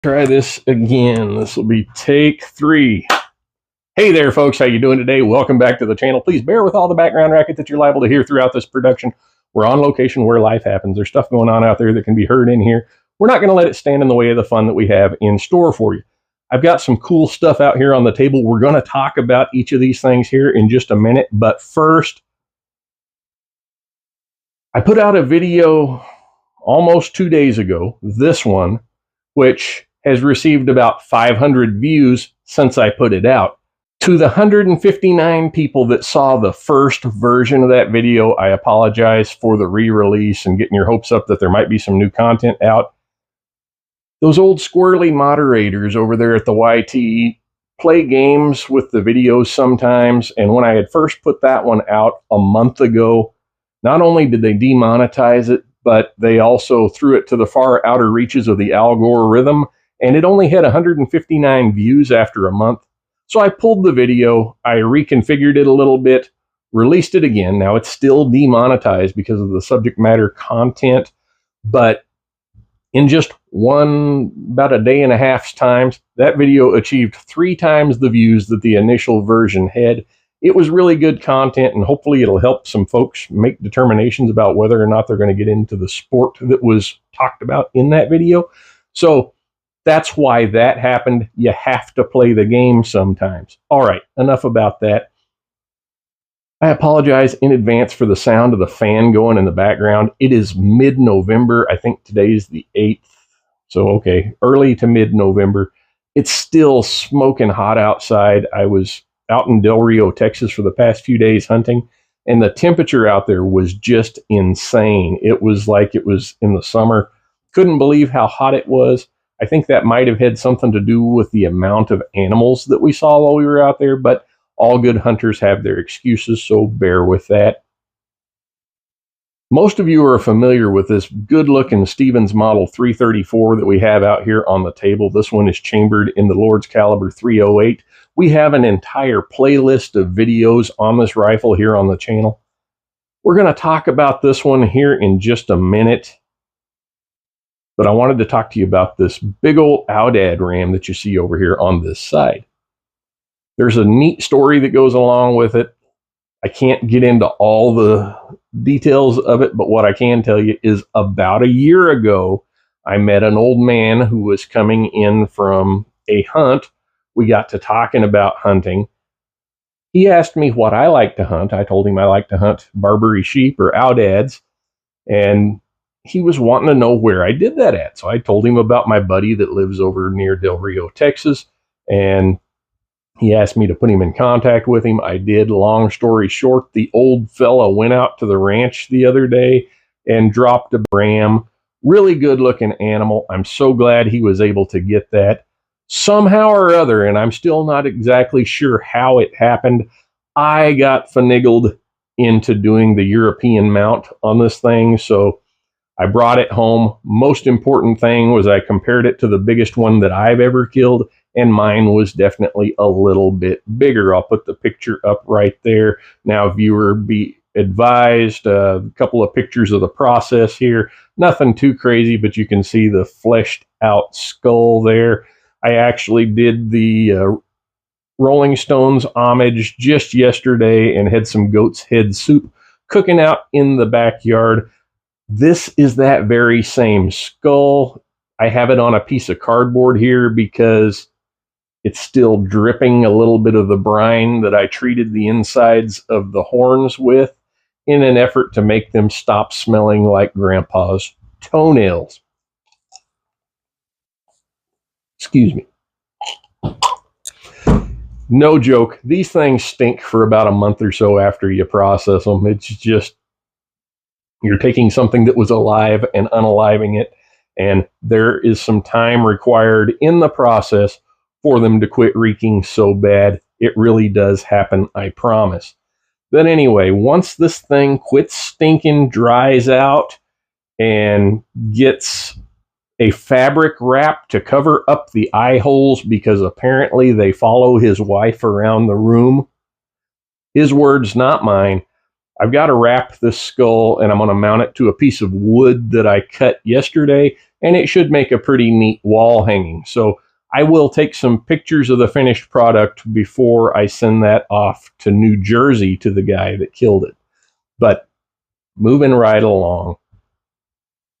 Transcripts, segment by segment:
Try this again. This will be take 3. Hey there, folks. How you doing today? Welcome back to the channel. Please bear with all the background racket that you're liable to hear throughout this production. We're on location where life happens. There's stuff going on out there that can be heard in here. We're not going to let it stand in the way of the fun that we have in store for you. I've got some cool stuff out here on the table. We're going to talk about each of these things here in just a minute. But first, I put out a video almost 2 days ago, this one, which has received about 500 views since I put it out. To the 159 people that saw the first version of that video, I apologize for the re-release and getting your hopes up that there might be some new content out. Those old squirrely moderators over there at the YT play games with the videos sometimes, and when I had first put that one out a month ago, not only did they demonetize it, but they also threw it to the far outer reaches of the algorithm, and it only had 159 views after a month. So I pulled the video, I reconfigured it a little bit, released it again. Now it's still demonetized because of the subject matter content, but in just about a day and a half's time, that video achieved 3 times the views that the initial version had. It was really good content, and hopefully it'll help some folks make determinations about whether or not they're going to get into the sport that was talked about in that video. So that's why that happened. You have to play the game sometimes. All right, enough about that. I apologize in advance for the sound of the fan going in the background. It is mid-November. I think today's the 8th. So, okay, early to mid-November. It's still smoking hot outside. I was out in Del Rio, Texas for the past few days hunting, and the temperature out there was just insane. It was like it was in the summer. Couldn't believe how hot it was. I think that might have had something to do with the amount of animals that we saw while we were out there, but all good hunters have their excuses, so bear with that. Most of you are familiar with this good-looking Stevens Model 334 that we have out here on the table. This one is chambered in the Lord's Caliber 308. We have an entire playlist of videos on this rifle here on the channel. We're going to talk about this one here in just a minute. But I wanted to talk to you about this big old Aoudad ram that you see over here on this side. There's a neat story that goes along with it. I can't get into all the details of it, but what I can tell you is about a year ago, I met an old man who was coming in from a hunt. We got to talking about hunting. He asked me what I like to hunt. I told him I like to hunt Barbary sheep or Aoudads, and he was wanting to know where I did that at. So I told him about my buddy that lives over near Del Rio, Texas, and he asked me to put him in contact with him. I did. Long story short, the old fella went out to the ranch the other day and dropped a ram. Really good looking animal. I'm so glad he was able to get that somehow or other, and I'm still not exactly sure how it happened. I got finagled into doing the European mount on this thing, so I brought it home. Most important thing was I compared it to the biggest one that I've ever killed, and mine was definitely a little bit bigger. I'll put the picture up right there. Now, viewer, be advised, a couple of pictures of the process here. Nothing too crazy, but you can see the fleshed out skull there. I actually did the Rolling Stones homage just yesterday and had some goat's head soup cooking out in the backyard. This is that very same skull. I have it on a piece of cardboard here because it's still dripping a little bit of the brine that I treated the insides of the horns with in an effort to make them stop smelling like Grandpa's toenails. Excuse me. No joke. These things stink for about a month or so after you process them. It's just, you're taking something that was alive and unaliving it, and there is some time required in the process for them to quit reeking so bad. It really does happen, I promise. But anyway, once this thing quits stinking, dries out, and gets a fabric wrap to cover up the eye holes because apparently they follow his wife around the room. His words, not mine. I've got to wrap this skull and I'm going to mount it to a piece of wood that I cut yesterday and it should make a pretty neat wall hanging. So I will take some pictures of the finished product before I send that off to New Jersey to the guy that killed it. But moving right along,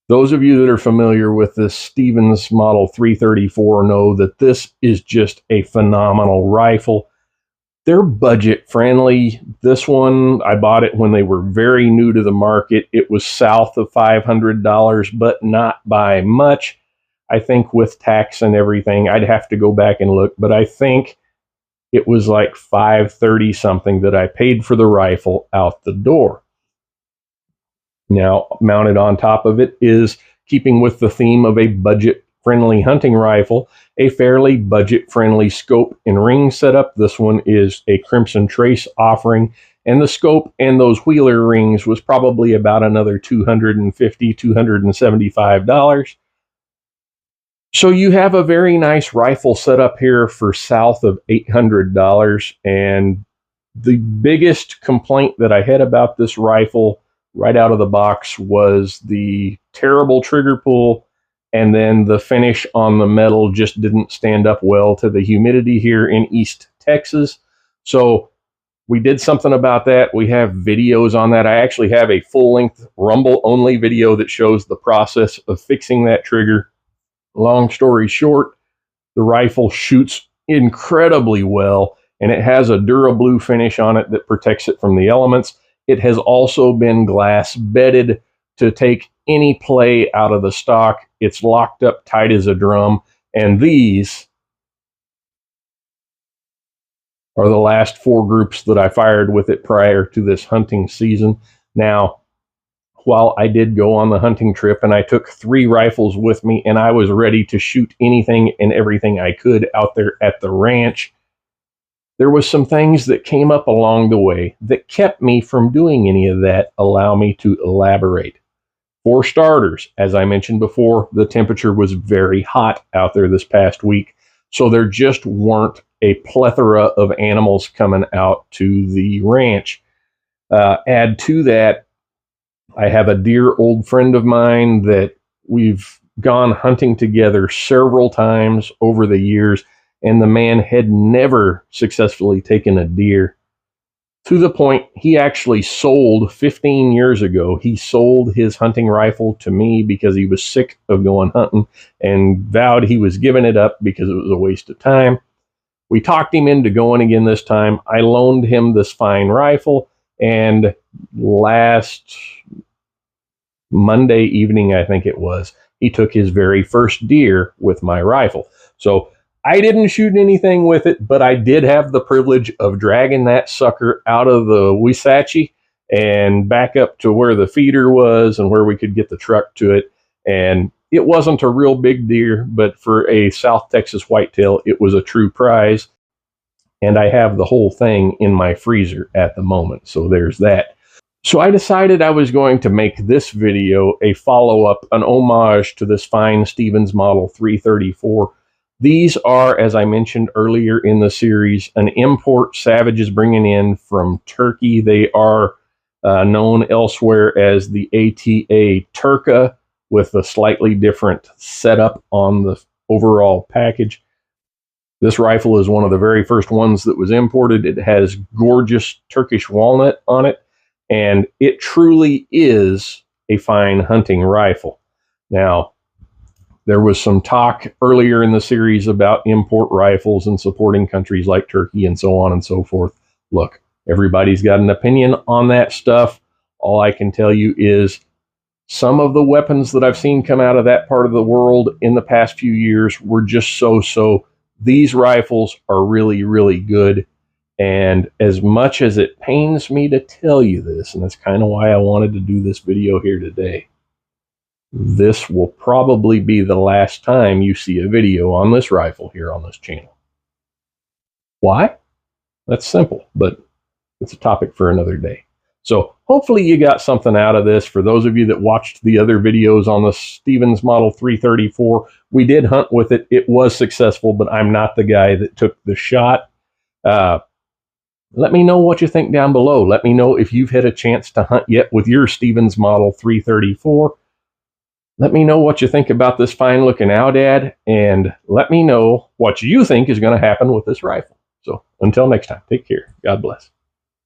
those of you that are familiar with this Stevens Model 334 know that this is just a phenomenal rifle. They're budget friendly. This one, I bought it when they were very new to the market. It was south of $500, but not by much. I think with tax and everything, I'd have to go back and look, but I think it was like $530 something that I paid for the rifle out the door. Now, mounted on top of it is, keeping with the theme of a budget-friendly hunting rifle, a fairly budget-friendly scope and ring setup. This one is a Crimson Trace offering, and the scope and those wheeler rings was probably about another $250, $275. So you have a very nice rifle setup here for south of $800, and the biggest complaint that I had about this rifle right out of the box was the terrible trigger pull, and then the finish on the metal just didn't stand up well to the humidity here in East Texas. So we did something about that. We have videos on that. I actually have a full-length Rumble-only video that shows the process of fixing that trigger. Long story short, the rifle shoots incredibly well, and it has a DuraBlue finish on it that protects it from the elements. It has also been glass bedded to take any play out of the stock. It's locked up tight as a drum, and these are the last 4 groups that I fired with it prior to this hunting season. Now, while I did go on the hunting trip and I took 3 rifles with me and I was ready to shoot anything and everything I could out there at the ranch, there was some things that came up along the way that kept me from doing any of that. Allow me to elaborate. For starters, as I mentioned before, the temperature was very hot out there this past week, so there just weren't a plethora of animals coming out to the ranch. Add to that, I have a dear old friend of mine that we've gone hunting together several times over the years, and the man had never successfully taken a deer, to the point he actually sold 15 years ago. He sold his hunting rifle to me because he was sick of going hunting and vowed he was giving it up because it was a waste of time. We talked him into going again this time. I loaned him this fine rifle, and last Monday evening, I think it was, he took his very first deer with my rifle. So I didn't shoot anything with it, but I did have the privilege of dragging that sucker out of the Wasatchie and back up to where the feeder was and where we could get the truck to it. And it wasn't a real big deer, but for a South Texas whitetail, it was a true prize. And I have the whole thing in my freezer at the moment. So there's that. So I decided I was going to make this video a follow-up, an homage to this fine Stevens Model 334. These are, as I mentioned earlier in the series, an import Savage is bringing in from Turkey. They are known elsewhere as the ATA Turka, with a slightly different setup on the overall package. This rifle is one of the very first ones that was imported. It has gorgeous Turkish walnut on it, and it truly is a fine hunting rifle. Now, there was some talk earlier in the series about import rifles and supporting countries like Turkey and so on and so forth. Look, everybody's got an opinion on that stuff. All I can tell you is some of the weapons that I've seen come out of that part of the world in the past few years were just so-so. These rifles are really, really good. And as much as it pains me to tell you this, and that's kind of why I wanted to do this video here today, this will probably be the last time you see a video on this rifle here on this channel. Why? That's simple, but it's a topic for another day. So hopefully you got something out of this. For those of you that watched the other videos on the Stevens Model 334, we did hunt with it. It was successful, but I'm not the guy that took the shot. Let me know what you think down below. Let me know if you've had a chance to hunt yet with your Stevens Model 334. Let me know what you think about this fine looking Aoudad, and let me know what you think is going to happen with this rifle. So until next time, take care. God bless.